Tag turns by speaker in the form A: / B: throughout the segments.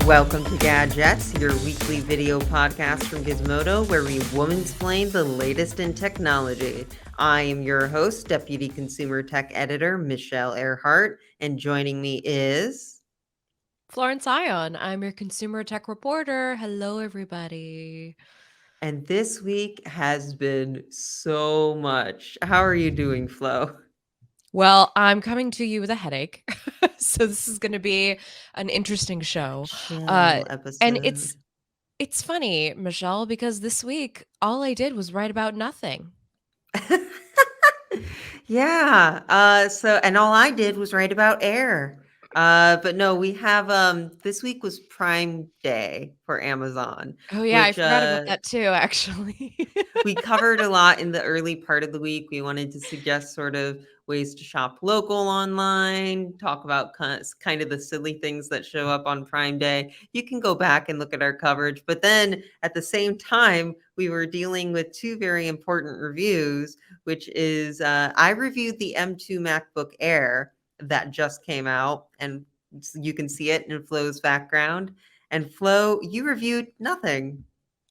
A: Welcome to Gadgettes, your weekly video podcast from Gizmodo, where we womansplain the latest in technology. I am your host, Deputy Consumer Tech Editor Michelle Earhart, and joining me is
B: Florence Ion. I'm your consumer tech reporter. Hello, everybody.
A: and this week has been so much. How are you doing, Flo?
B: Well, I'm coming to you with a headache. So this is going to be an interesting show. Uh
A: Chill
B: and
A: episode.
B: it's funny, Michelle, because this week all I did was write about nothing.
A: Yeah. And all I did was write about air. But no, we have this week was Prime Day for Amazon,
B: Oh yeah, I
A: which
B: forgot about that too, actually.
A: we covered a lot in the early part of the week. We wanted to suggest sort of ways to shop local online, talk about kind of the silly things that show up on Prime Day. You can go back and look at our coverage. But then at the same time, we were dealing with two very important reviews, which is I reviewed the M2 MacBook Air that just came out, and you can see it in Flo's background. And Flo, you reviewed nothing.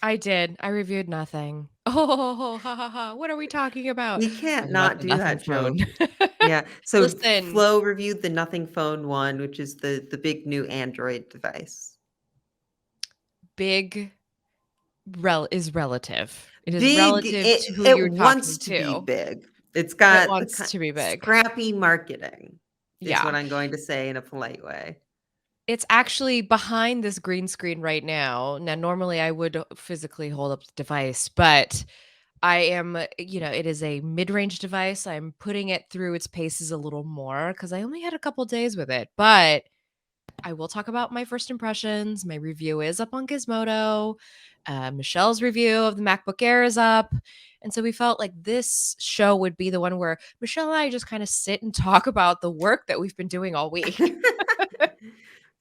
B: I did. I reviewed nothing. Oh, ha ha ha. What are we talking about?
A: We can't
B: Talking about
A: not
B: the
A: do
B: nothing
A: that
B: phone.
A: joke. Yeah. So
B: Listen,
A: Flo reviewed the Nothing Phone 1, which is the big new Android device.
B: big is relative. It is
A: Big,
B: relative
A: it
B: to who
A: it
B: you're
A: wants
B: talking
A: to be
B: to.
A: big. It's
B: It
A: got the
B: wants to be big.
A: scrappy marketing is
B: Yeah.
A: what I'm going to say in a polite way.
B: It's actually behind this green screen right now. Now, normally I would physically hold up the device, but I am, it is a mid-range device. I'm putting it through its paces a little more because I only had a couple days with it. But I will talk about my first impressions. My review is up on Gizmodo. Michelle's review of the MacBook Air is up. And so we felt like this show would be the one where Michelle and I just kind of sit and talk about the work that we've been doing all week.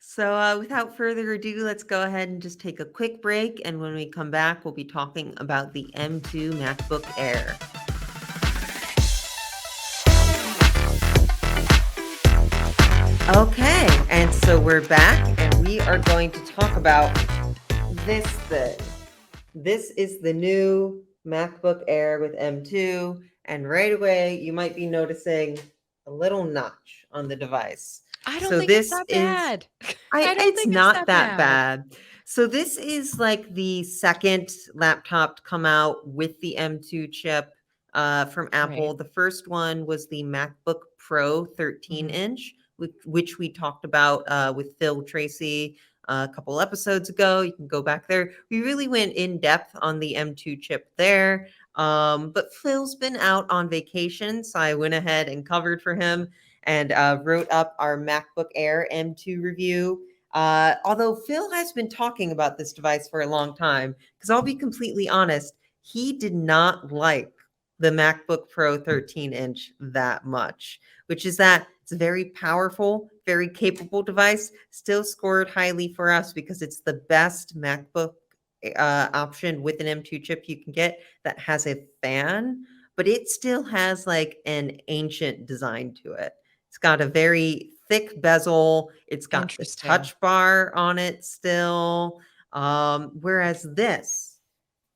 A: So, without further ado, let's go ahead and just take a quick break. And when we come back, we'll be talking about the M2 MacBook Air. Okay, and so we're back, and we are going to talk about this thing. This is the new MacBook Air with M2, and right away you might be noticing a little notch on the device.
B: I don't
A: So
B: think it's
A: this
B: that
A: is
B: bad. I don't
A: it's
B: think it's
A: not
B: that
A: that
B: bad.
A: bad. So this is like the second laptop to come out with the M2 chip from
B: Right.
A: Apple. The first one was the MacBook Pro 13
B: Mhm.
A: inch, which we talked about with Phil Tracy a couple episodes ago. You can go back there. We really went in depth on the M2 chip there. But Phil's been out on vacation, so I went ahead and covered for him and wrote up our MacBook Air M2 review. Although Phil has been talking about this device for a long time, because I'll be completely honest, he did not like the MacBook Pro 13 inch that much, which is that it's a very powerful, very capable device, still scored highly for us because it's the best MacBook option with an M2 chip you can get that has a fan, but it still has like an ancient design to it. It's got a very thick bezel. It's got the
B: Interesting.
A: touch bar on it still. Whereas this,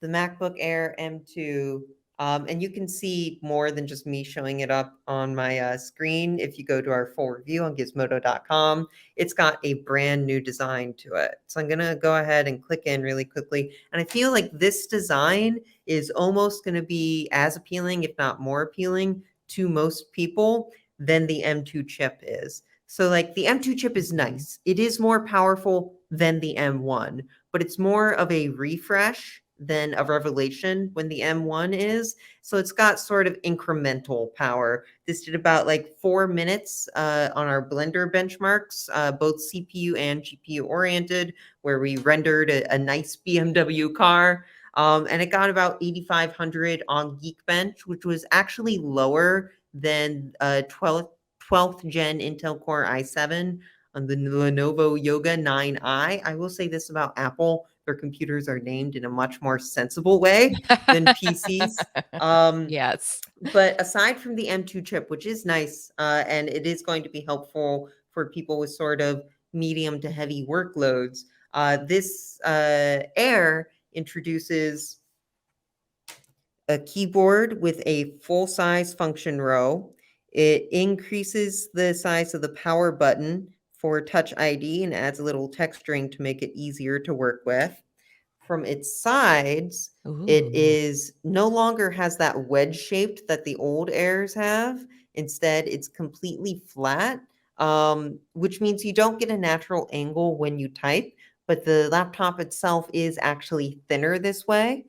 A: the MacBook Air M2, and you can see more than just me showing it up on my screen. If you go to our full review on gizmodo.com, it's got a brand new design to it. So I'm going to go ahead and click in really quickly. And I feel like this design is almost going to be as appealing, if not more appealing, to most people than the M2 chip is. So, like, the M2 chip is
B: Mhm.
A: nice. It is more powerful than the M1, but it's more of a refresh than a revelation when the M1 is. So it's got sort of incremental power. This did about like 4 minutes on our Blender benchmarks, both CPU and GPU oriented, where we rendered a nice BMW car. And it got about 8,500 on Geekbench, which was actually lower than 12th gen Intel Core i7 on the Lenovo Yoga 9i. I will say this about Apple: their computers are named in a much more sensible way than PCs. Um,
B: Yes.
A: but aside from the M2 chip, which is nice, and it is going to be helpful for people with sort of medium to heavy workloads, This Air introduces a keyboard with a full-size function row. It increases the size of the power button for Touch ID and adds a little texturing to make it easier to work with. From its sides, it
B: Ooh.
A: is no longer has that wedge shaped that the old Airs have. Instead, it's completely flat, which means you don't get a natural angle when you type, but the laptop itself is actually thinner this way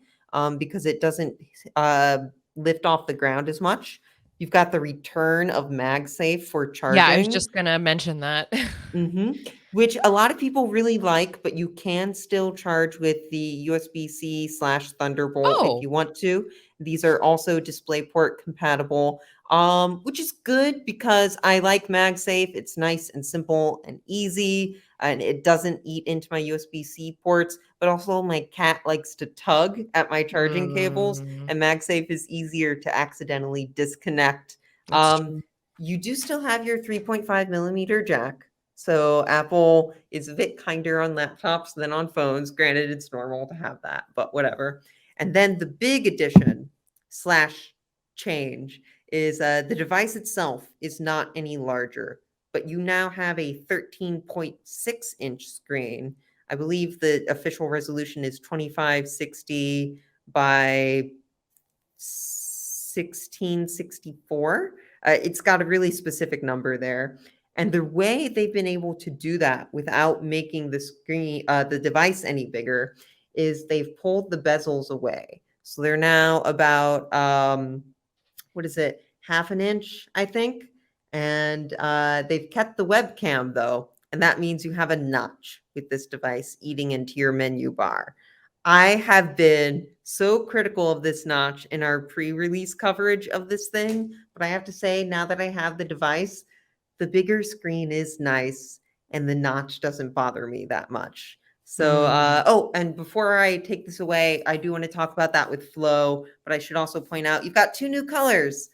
A: because it doesn't uh, lift off the ground as much. You've got the return of MagSafe for
B: Yeah, I was
A: charging.
B: just gonna mention that.
A: Which a lot of people really like, but you can still charge with the USB-C slash Thunderbolt if
B: Oh.
A: you want to. These are also DisplayPort compatible, which is good because I like MagSafe. It's nice and simple and easy, and it doesn't eat into my USB-C ports. But also, my cat likes to tug at my charging cables,
B: Mm,
A: and MagSafe is easier to accidentally disconnect.
B: that's
A: Um,
B: true.
A: you do still have your 3.5 millimeter jack. So Apple is a bit kinder on laptops than on phones. Granted, it's normal to have that, but whatever. And then the big addition slash change is the device itself is not any larger, but you now have a 13.6-inch screen. I believe the official resolution is 2560 by 1664. It's got a really specific number there. And the way they've been able to do that without making the device any bigger, is they've pulled the bezels away. So they're now about, what is it, half an inch, I think. And they've kept the webcam though. And that means you have a notch with this device eating into your menu bar. I have been so critical of this notch in our pre-release coverage of this thing, but I have to say, now that I have the device, the bigger screen is nice and the notch doesn't bother me that much. So,
B: Mm.
A: oh, and before I take this away, I do want to talk about that with Flow, but I should also point out you've got two new colors.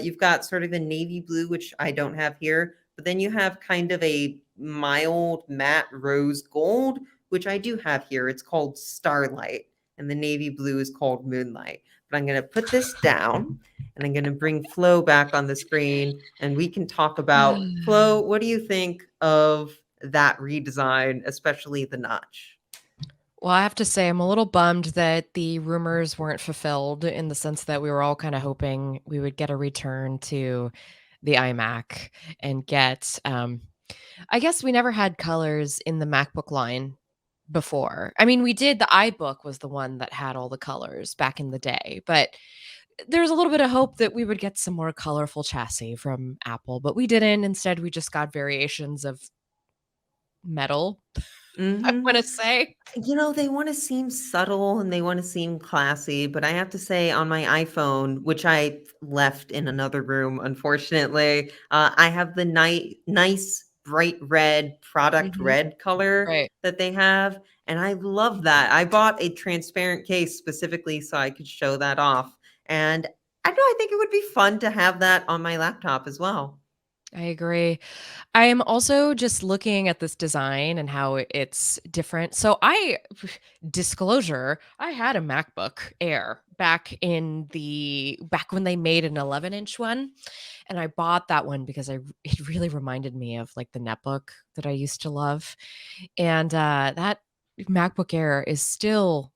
A: You've got sort of a navy blue, which I don't have here, but then you have kind of a mild matte rose gold, which I do have here. It's called Starlight, and the navy blue is called Moonlight. But I'm going to put this down and I'm going to bring Flo back on the screen and we can talk about Flo. What do you think of that redesign, especially the notch?
B: Well, I have to say I'm a little bummed that the rumors weren't fulfilled in the sense that we were all kinda hoping we would get a return to the iMac and get, I guess we never had colors in the MacBook line before. I mean, we did the iBook was the one that had all the colors back in the day, but there's a little bit of hope that we would get some more colorful chassis from Apple, but we didn't. Instead, we just got variations of metal, I
A: Hmm.
B: wanna say.
A: They want to seem subtle and they want to seem classy, but I have to say on my iPhone, which I left in another room, unfortunately, I have the nice bright red product
B: Mhm.
A: red color
B: Right.
A: that they have. And I love that. I bought a transparent case specifically so I could show that off. And I don't know, I think it would be fun to have that on my laptop as well.
B: I agree. I am also just looking at this design and how it's different. So I disclosure, I had a MacBook Air back when they made an 11-inch one, and I bought that one because it really reminded me of like the netbook that I used to love. And that MacBook Air is still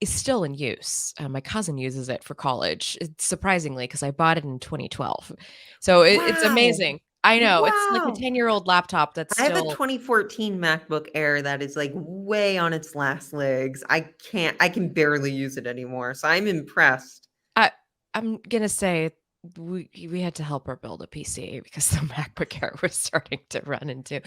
B: in use. My cousin uses it for college, surprisingly, because I bought it in 2012. So it's
A: Wow.
B: amazing. I know, it's like a
A: Wow.
B: 10-year-old laptop that's
A: I have a
B: still
A: 2014 MacBook Air that is like way on its last legs. I can barely use it anymore. So I'm impressed.
B: I I'm gonna say we had to help her build a PC because the MacBook Air was starting to run into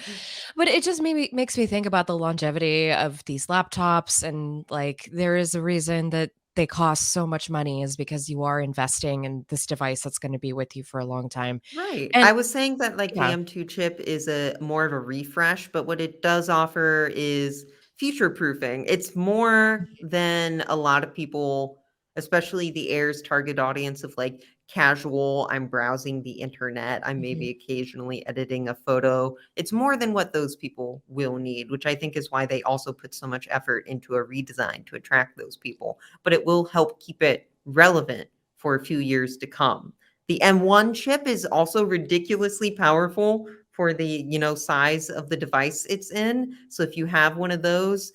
B: but it just maybe makes me think about the longevity of these laptops and, like, there is a reason that they cost so much money is because you are investing in this device that's gonna be with you for a long time,
A: Right.
B: and
A: I was saying that like the
B: yeah.
A: M2 chip is a more of a refresh, but what it does offer is future proofing. It's more than a lot of people, especially the Air's target audience of like casual, I'm browsing the internet, I'm
B: Mhm.
A: maybe occasionally editing a photo. It's more than what those people will need, which I think is why they also put so much effort into a redesign to attract those people. But it will help keep it relevant for a few years to come. The M1 chip is also ridiculously powerful for the, size of the device it's in. So if you have one of those,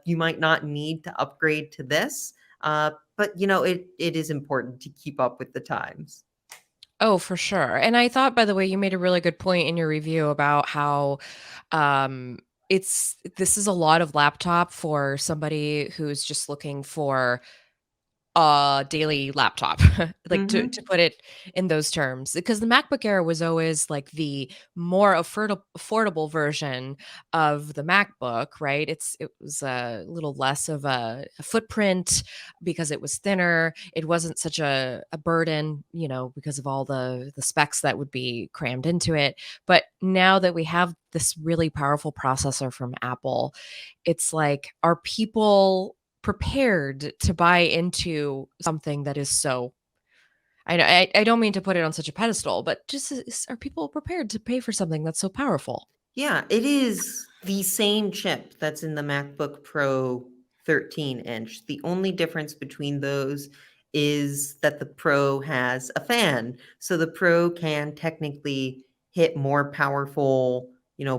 A: you might not need to upgrade to this. But it is important to keep up with the times.
B: Oh, for sure. And I thought, by the way, you made a really good point in your review about how um, this is a lot of laptop for somebody who's just looking for a daily laptop, like, to
A: Mhm.
B: put it in those terms, because the MacBook Air was always, like, the more affordable version of the MacBook, right? It was a little less of a footprint because it was thinner. It wasn't such a burden, because of all the specs that would be crammed into it. But now that we have this really powerful processor from Apple, it's like, are people prepared to buy into something that is so I don't mean to put it on such a pedestal, but just are people prepared to pay for something that's so powerful?
A: Yeah, it is the same chip that's in the MacBook Pro 13-inch. The only difference between those is that the Pro has a fan. So the Pro can technically hit more powerful,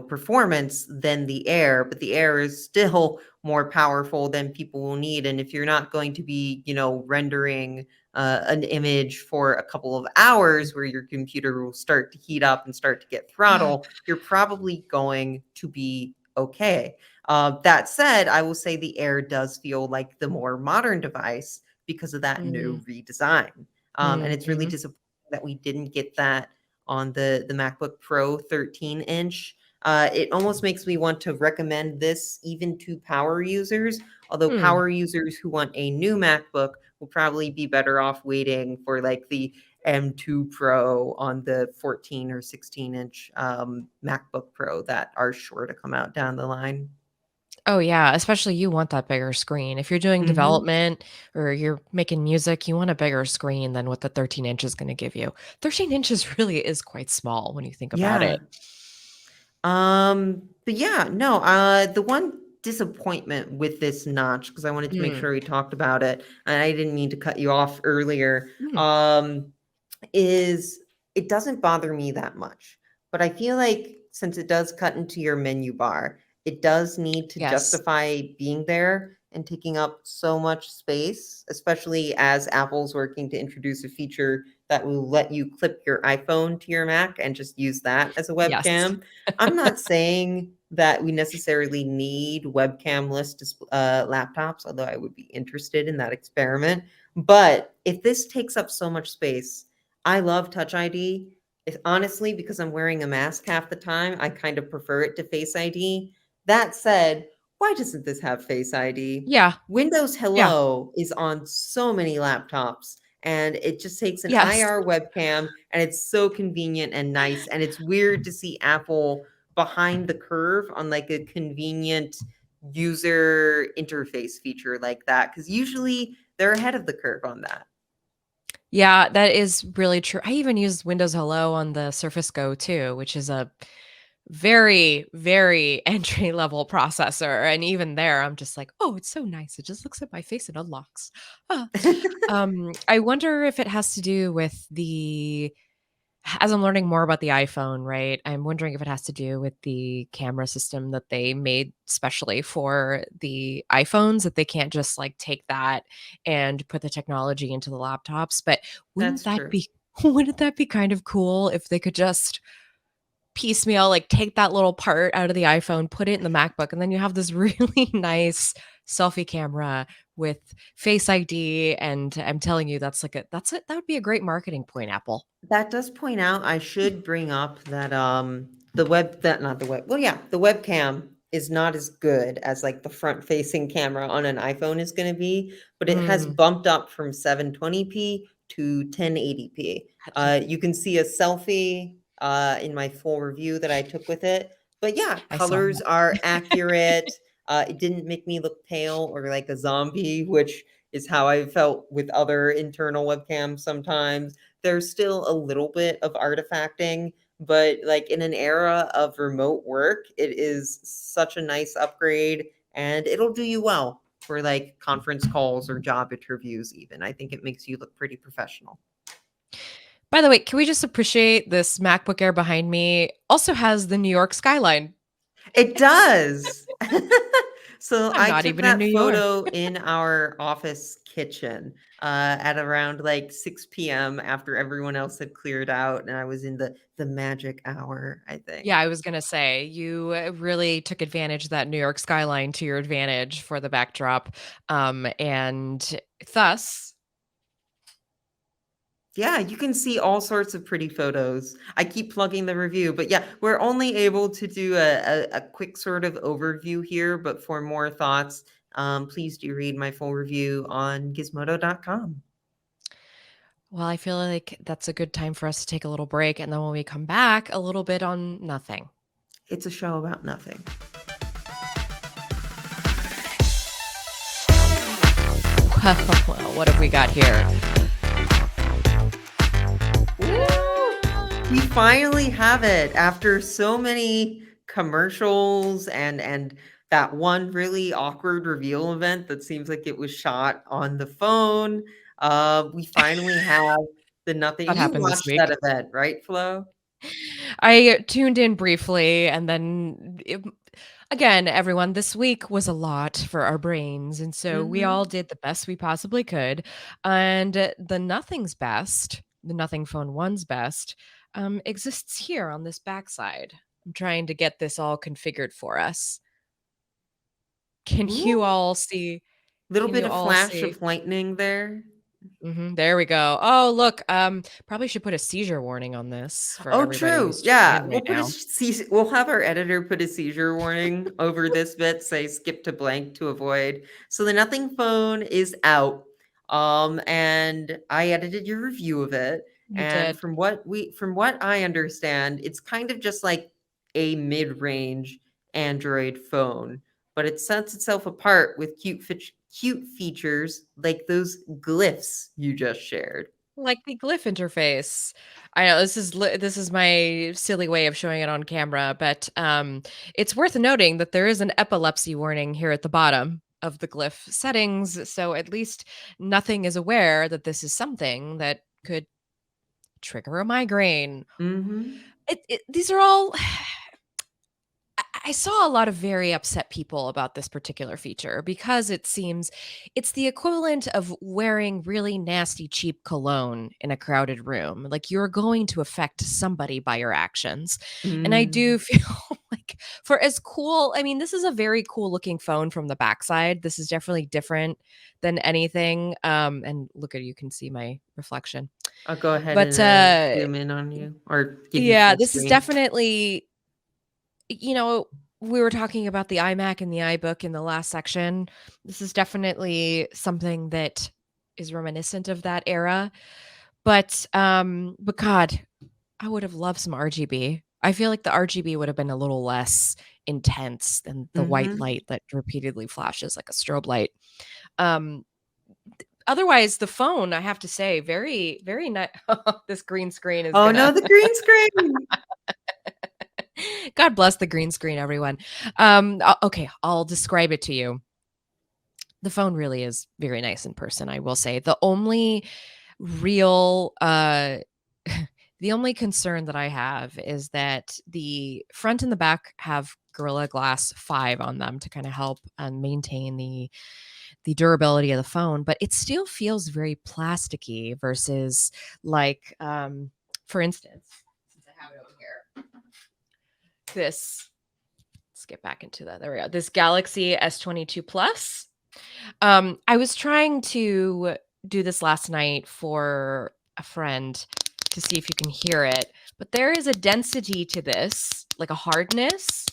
A: performance than the Air, but the Air is still more powerful than people will need. And if you're not going to be, rendering an image for a couple of hours where your computer will start to heat up and start to get throttle, you're probably going to be okay. That said, I will say the Air does feel like the more modern device because of that
B: Mhm,
A: new redesign. And it's really
B: mhm.
A: disappointing that we didn't get that on the MacBook Pro 13-inch. It almost makes me want to recommend this even to power users, although
B: Hmm.
A: power users who want a new MacBook will probably be better off waiting for like the M2 Pro on the 14 or 16-inch MacBook Pro that are sure to come out down the line.
B: Oh, yeah, especially you want that bigger screen. If you're doing
A: Mhm.
B: development or you're making music, you want a bigger screen than what the 13 inch is gonna give you. 13 inches really is quite small when you think about
A: Yeah.
B: it.
A: But yeah, no, the one disappointment with this notch, because I wanted to make
B: Mm,
A: sure we talked about it, and I didn't mean to cut you off earlier,
B: mm,
A: is it doesn't bother me that much. But I feel like since it does cut into your menu bar, it does need to
B: yes.
A: justify being there and taking up so much space, especially as Apple's working to introduce a feature that will let you clip your iPhone to your Mac and just use that as a
B: Yes.
A: webcam. I'm not saying that we necessarily need webcamless laptops, although I would be interested in that experiment. But if this takes up so much space, I love Touch ID. If, honestly, because I'm wearing a mask half the time, I kind of prefer it to Face ID. That said, why doesn't this have Face ID?
B: Yeah,
A: Windows
B: yeah,
A: Hello is on so many laptops, and it just takes an
B: yes.
A: IR webcam, and it's so convenient and nice. And it's weird to see Apple behind the curve on like a convenient user interface feature like that, because usually they're ahead of the curve on that.
B: Yeah, that is really true. I even use Windows Hello on the Surface Go too, which is a very, very entry level processor. And even there, I'm just like, oh, it's so nice. It just looks at my face and unlocks. Ah. I wonder if it has to do with as I'm learning more about the iPhone, right? I'm wondering if it has to do with the camera system that they made specially for the iPhones, that they can't just like take that and put the technology into the laptops. But wouldn't
A: That's
B: that
A: true.
B: be wouldn't that be kind of cool if they could just piecemeal, like, take that little part out of the iPhone, put it in the MacBook, and then you have this really nice selfie camera with Face ID, and I'm telling you, that would be a great marketing point, Apple.
A: That does point out I should bring up that the web that not the web well yeah, the webcam is not as good as like the front facing camera on an iPhone is going to be, but it has
B: Mm,
A: bumped up from 720p to 1080p.
B: gotcha.
A: You can see a selfie in my full review that I took with it. But yeah,
B: I saw
A: colors are
B: that.
A: accurate. It didn't make me look pale or like a zombie, which is how I felt with other internal webcams sometimes. there's still a little bit of artifacting, but like in an era of remote work, it is such a nice upgrade and it'll do you well for like conference calls or job interviews even. I think it makes you look pretty professional.
B: By the way, can we just appreciate this MacBook Air behind me also has the New York skyline.
A: It does. So
B: I'm
A: I
B: not
A: took
B: even in
A: that
B: New York.
A: photo in our office kitchen at around like 6 p.m. after everyone else had cleared out, and I was in the magic hour, I think.
B: Yeah, I was gonna say, you really took advantage of that New York skyline to your advantage for the backdrop, and thus
A: Yeah, you can see all sorts of pretty photos. I keep plugging the review, but yeah, we're only able to do a quick sort of overview here. But for more thoughts, please do read my full review on gizmodo.com.
B: well, I feel like that's a good time for us to take a little break, and then when we come back, a little bit on nothing.
A: It's a show about nothing.
B: Well, what have we got here?
A: We finally have it after so many commercials and that one really awkward reveal event that seems like it was shot on the phone. We finally have the nothing.
B: That
A: You
B: happened this
A: watched that
B: week.
A: event, right, Flo?
B: I tuned in briefly, and then again, everyone, this week was a lot for our brains, and so we
A: Hmm.
B: all did the best we possibly could. And the nothing's best, the Nothing Phone One's best, exists here on this backside. I'm trying to get this all configured for us. Can you
A: Ooh,
B: all see?
A: little
B: Can
A: bit
B: you
A: of
B: all
A: flash
B: see?
A: of lightning there.
B: There we go. Oh, look, probably should put a seizure warning on this for
A: Oh,
B: everybody
A: true.
B: who's tuning
A: Yeah,
B: in right now.
A: we'll have our editor put a seizure warning over this bit, say skip to blank to avoid. So the Nothing Phone is out. And I edited your review of it.
B: You
A: And
B: did.
A: from what I understand, it's kind of just like a mid-range Android phone, but it sets itself apart with cute features like those glyphs you just shared.
B: Like the glyph interface. I know this is my silly way of showing it on camera, but it's worth noting that there is an epilepsy warning here at the bottom of the glyph settings, so at least nothing is aware that this is something that could trigger a migraine.
A: Mhm.
B: These are all I saw a lot of very upset people about this particular feature because it seems it's the equivalent of wearing really nasty, cheap cologne in a crowded room. Like you're going to affect somebody by your actions. And I do
A: Mm.
B: feel like, for as cool, I mean, this is a very cool looking phone from the backside. This is definitely different than anything. And look at you can see my reflection.
A: I'll go ahead
B: But
A: and, zoom in on you or give you
B: yeah,
A: full
B: this is
A: screen.
B: definitely you know, we were talking about the iMac and the iBook in the last section. This is definitely something that is reminiscent of that era. But God, I would have loved some RGB. I feel like the RGB would have been a little less intense than the white
A: Mhm.
B: light that repeatedly flashes like a strobe light. Um, Otherwise, the phone, I have to say, very, very nice. This green screen is
A: Oh, no,
B: gonna
A: the green screen.
B: God bless the green screen, everyone. Okay, I'll describe it to you. The phone really is very nice in person, I will say. The only real the only concern that I have is that the front and the back have Gorilla Glass 5 on them to kind of help and maintain the durability of the phone, but it still feels very plasticky versus like for instance, since I have it over here, this let's get back into that. There we go. This Galaxy S22 Plus. I was trying to do this last night for a friend to see if you can hear it, but there is a density to this, like a hardness,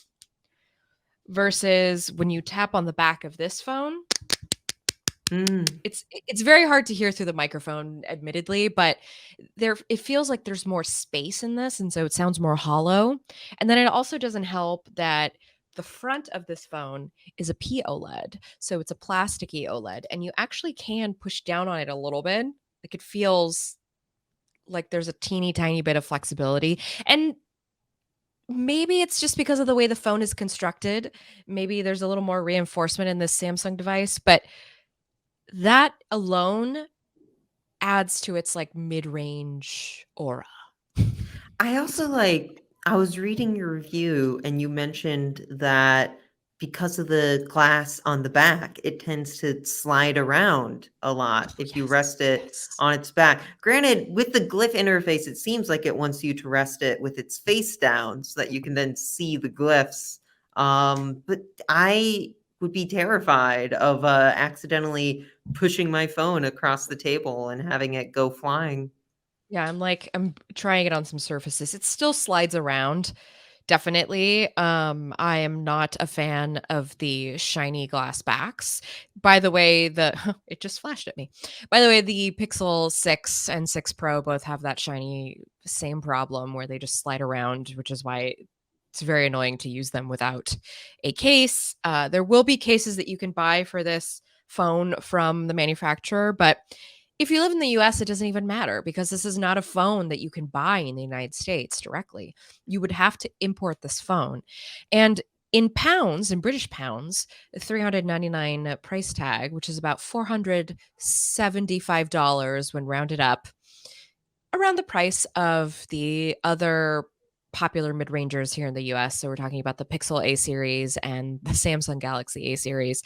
B: versus when you tap on the back of this phone.
A: Mm.
B: It's very hard to hear through the microphone, admittedly, but there it feels like there's more space in this, and so it sounds more hollow. And then it also doesn't help that the front of this phone is a POLED, so it's a plasticky OLED, and you actually can push down on it a little bit. Like it feels like there's a teeny tiny bit of flexibility. And maybe it's just because of the way the phone is constructed. Maybe there's a little more reinforcement in this Samsung device, but that alone adds to its like mid-range aura.
A: I also I was reading your review and you mentioned that because of the glass on the back, it tends to slide around a lot if you
B: Yes.
A: rest it
B: Yes.
A: on its back. Granted, with the glyph interface, it seems like it wants you to rest it with its face down so that you can then see the glyphs. But I would be terrified of accidentally pushing my phone across the table and having it go flying.
B: Yeah, I'm trying it on some surfaces. It still slides around, definitely. I am not a fan of the shiny glass backs. By the way, it just flashed at me. By the way, the Pixel 6 and 6 Pro both have that shiny same problem where they just slide around, which is why it's very annoying to use them without a case. There will be cases that you can buy for this phone from the manufacturer, but if you live in the US, it doesn't even matter because this is not a phone that you can buy in the United States directly. You would have to import this phone. And in pounds, in British pounds, the 399 price tag, which is about $475 when rounded up, around the price of the other popular mid-rangers here in the US. So we're talking about the Pixel A series and the Samsung Galaxy A series.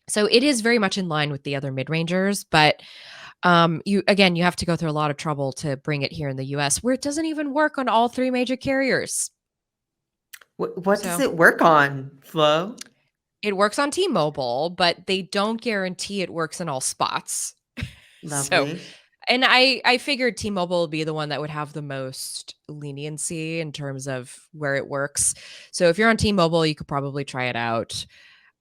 B: So it is very much in line with the other mid-rangers, but you have to go through a lot of trouble to bring it here in the US where it doesn't even work on all three major carriers.
A: What does
B: So
A: it work on, Flo?
B: it works on T-Mobile, but they don't guarantee it works in all spots. So,
A: Lovely.
B: and I figured T-Mobile would be the one that would have the most leniency in terms of where it works. So if you're on T-Mobile, you could probably try it out.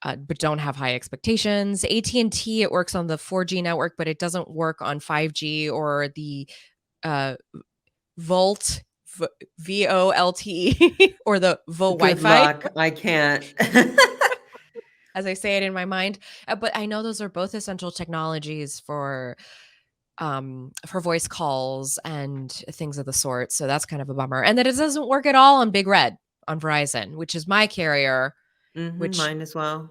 B: But don't have high expectations. AT&T, it works on the 4G network, but it doesn't work on 5G or the uh, Volt, VOLTE, or the VO
A: Good
B: Wi-Fi,
A: luck. I can't.
B: as I say it in my mind. But I know those are both essential technologies for voice calls and things of the sort. So that's kind of a bummer. And that it doesn't work at all on Big Red on Verizon, which is my carrier, which
A: Mine as well.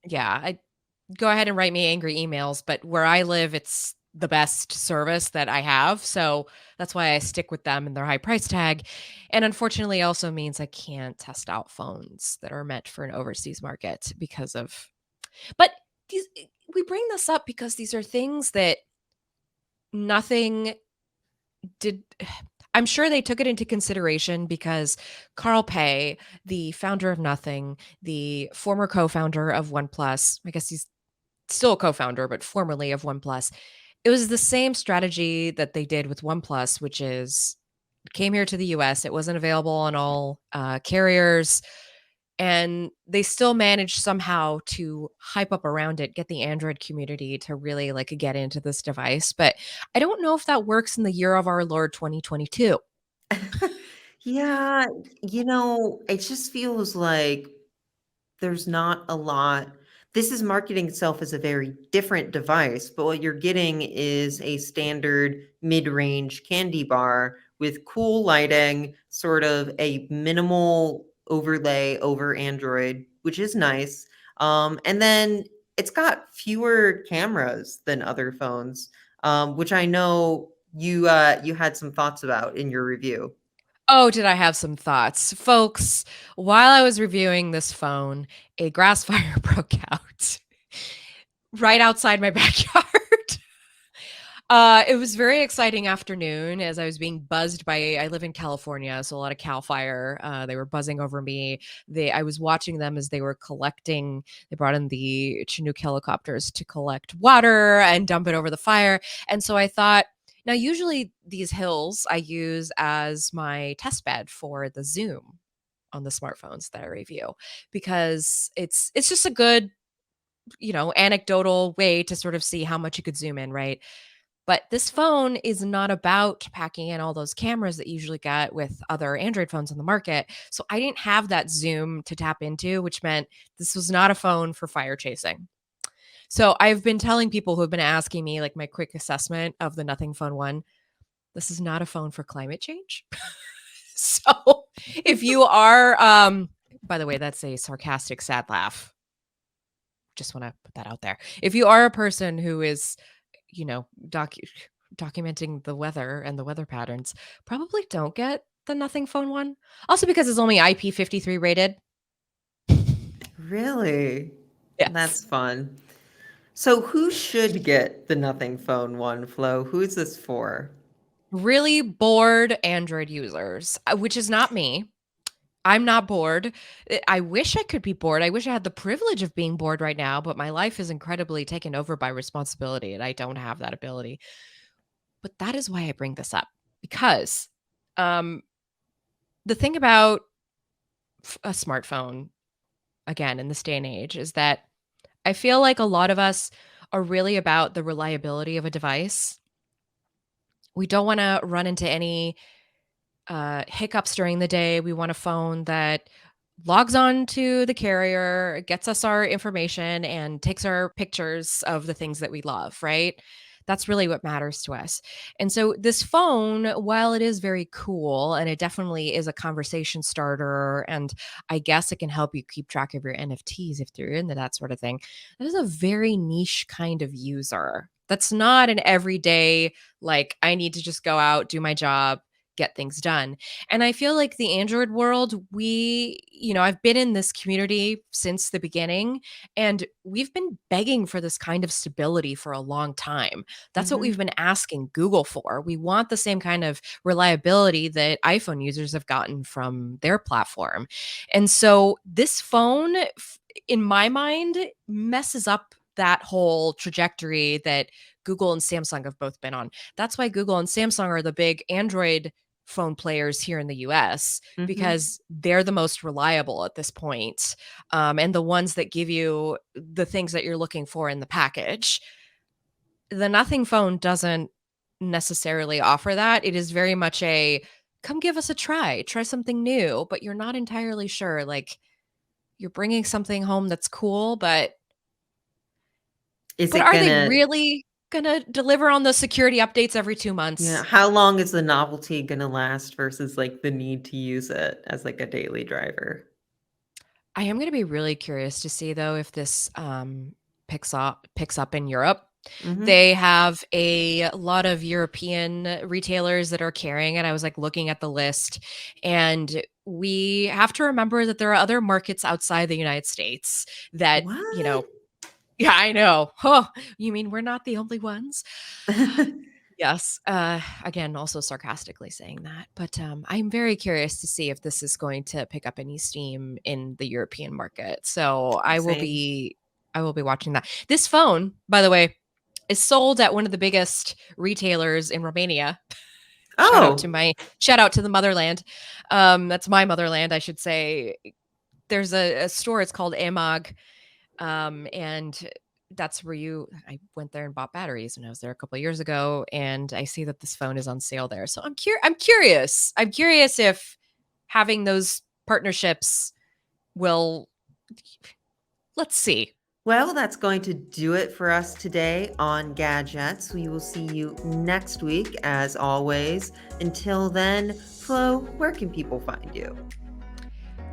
B: yeah, I go ahead and write me angry emails, but where I live, it's the best service that I have. So that's why I stick with them and their high price tag. And unfortunately, also means I can't test out phones that are meant for an overseas market because of, but these, we bring this up because these are things that nothing did. I'm sure they took it into consideration because Carl Pei, the founder of Nothing, the former co founder of OnePlus, I guess he's still a co-founder, but formerly of OnePlus. It was the same strategy that they did with OnePlus, which is came here to the US. It wasn't available on all carriers. And they still managed somehow to hype up around it, get the Android community to really like get into this device. But I don't know if that works in the year of our Lord 2022.
A: Yeah, it just feels like there's not a lot. This is marketing itself as a very different device, but what you're getting is a standard mid-range candy bar with cool lighting, sort of a minimal overlay over Android, which is nice. And then it's got fewer cameras than other phones, which I know you had some thoughts about in your review.
B: Oh, did I have some thoughts? Folks, while I was reviewing this phone, a grass fire broke out right outside my backyard. It was very exciting afternoon as I was being buzzed by I live in California, so a lot of Cal Fire. They were buzzing over me. I was watching them as they were collecting. They brought in the Chinook helicopters to collect water and dump it over the fire. And so I thought, now usually these hills I use as my test bed for the zoom on the smartphones that I review because it's just a good, anecdotal way to sort of see how much you could zoom in, right? But this phone is not about packing in all those cameras that you usually get with other Android phones on the market. So I didn't have that zoom to tap into, which meant this was not a phone for fire chasing. So I've been telling people who have been asking me like my quick assessment of the Nothing Phone 1. This is not a phone for climate change. So if you are, by the way, that's a sarcastic, sad laugh. Just want to put that out there. If you are a person who is, documenting the weather and the weather patterns, probably don't get the Nothing Phone one. Also because it's only IP53 rated.
A: Really?
B: Yes.
A: That's fun. So who should get the Nothing Phone one, Flo? Who is this for?
B: Really bored Android users, which is not me. I'm not bored. I wish I could be bored. I wish I had the privilege of being bored right now, but my life is incredibly taken over by responsibility and I don't have that ability. But that is why I bring this up, because the thing about a smartphone, again, in this day and age, is that I feel like a lot of us are really about the reliability of a device. We don't want to run into any hiccups during the day. We want a phone that logs on to the carrier, gets us our information, and takes our pictures of the things that we love, right? That's really what matters to us. And so, this phone, while it is very cool and it definitely is a conversation starter, and I guess it can help you keep track of your NFTs if you're into that sort of thing, that is a very niche kind of user. That's not an everyday, like, I need to just go out, do my job, get things done. And I feel like the Android world, I've been in this community since the beginning, and we've been begging for this kind of stability for a long time. That's what we've
A: Mhm.
B: been asking Google for. We want the same kind of reliability that iPhone users have gotten from their platform. And so this phone, in my mind, messes up that whole trajectory that Google and Samsung have both been on. That's why Google and Samsung are the big Android phone players here in the US,
A: Mhm.
B: because they're the most reliable at this point, and the ones that give you the things that you're looking for in the package. The Nothing Phone doesn't necessarily offer that. It is very much a, come give us a try something new, but you're not entirely sure. Like, you're bringing something home that's cool,
A: Is
B: but
A: it
B: are they
A: gonna
B: really gonna deliver on the security updates every 2
A: Yeah,
B: months?
A: how long is the novelty gonna last versus, like, the need to use it as, like, a daily driver?
B: I am gonna be really curious to see, though, if this, picks up in Europe.
A: Mhm.
B: They have a lot of European retailers that are carrying it. I was, like, looking at the list, and we have to remember that there are other markets outside the United States that,
A: What?
B: Yeah, I know. Huh, you mean we're not the only ones? Yes. Again, also sarcastically saying that, but I'm very curious to see if this is going to pick up any steam in the European market. So
A: Same.
B: I will be watching that. This phone, by the way, is sold at one of the biggest retailers in Romania.
A: Oh,
B: Shout out to the motherland. That's my motherland, I should say. There's a store. It's called Amag, and that's where I went there and bought batteries when I was there a couple of years ago, and I see that this phone is on sale there. So I'm curious. I'm curious if having those partnerships will, let's see.
A: well, that's going to do it for us today on Gadgets. We will see you next week, as always. Until then, Flo, where can people find you?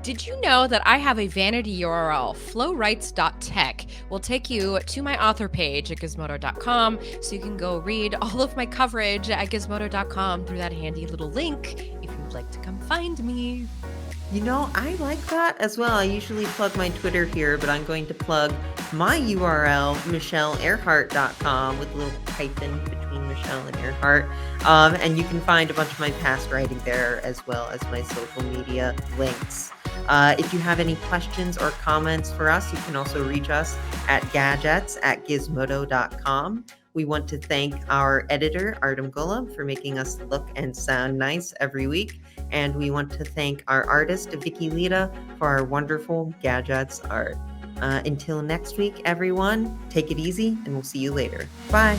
B: Did you know that I have a vanity URL, flowrights.tech, will take you to my author page at gizmodo.com, so you can go read all of my coverage at gizmodo.com through that handy little link if you'd like to come find me.
A: I like that as well. I usually plug my Twitter here, but I'm going to plug my URL, michelleearhart.com, with a little hyphen between Michelle and Earhart. And you can find a bunch of my past writing there, as well as my social media links. If you have any questions or comments for us, you can also reach us at gadgets@gizmodo.com. We want to thank our editor, Artem Golub, for making us look and sound nice every week. And we want to thank our artist, Vicky Leta, for our wonderful Gadgets art. Until next week, everyone, take it easy, and we'll see you later. Bye.